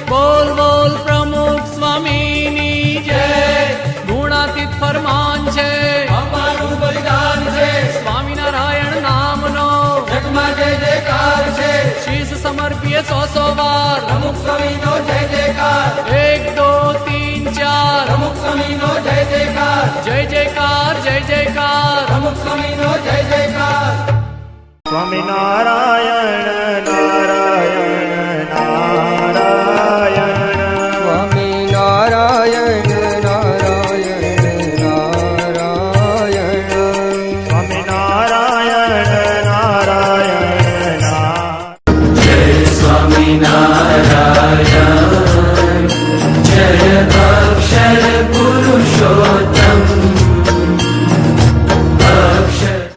બોલ બોલ પ્રમુખ સ્વામીની જય. ગુણાતીત ફરમાન છે, અમારું બલિદાન છે, સ્વામિનારાયણ નામનો જગમાં જય જયકાર છે. શીશ સમર્પીએ 100 વાર. પ્રમુખ સ્વામીનો જય જયકાર, 1 2 3 4. પ્રમુખ સ્વામીનો જય જયકાર, જય જયકાર જય જયકાર. પ્રમુખ સ્વામીનો જય જયકાર. સ્વામિનારાયણ નારાયણ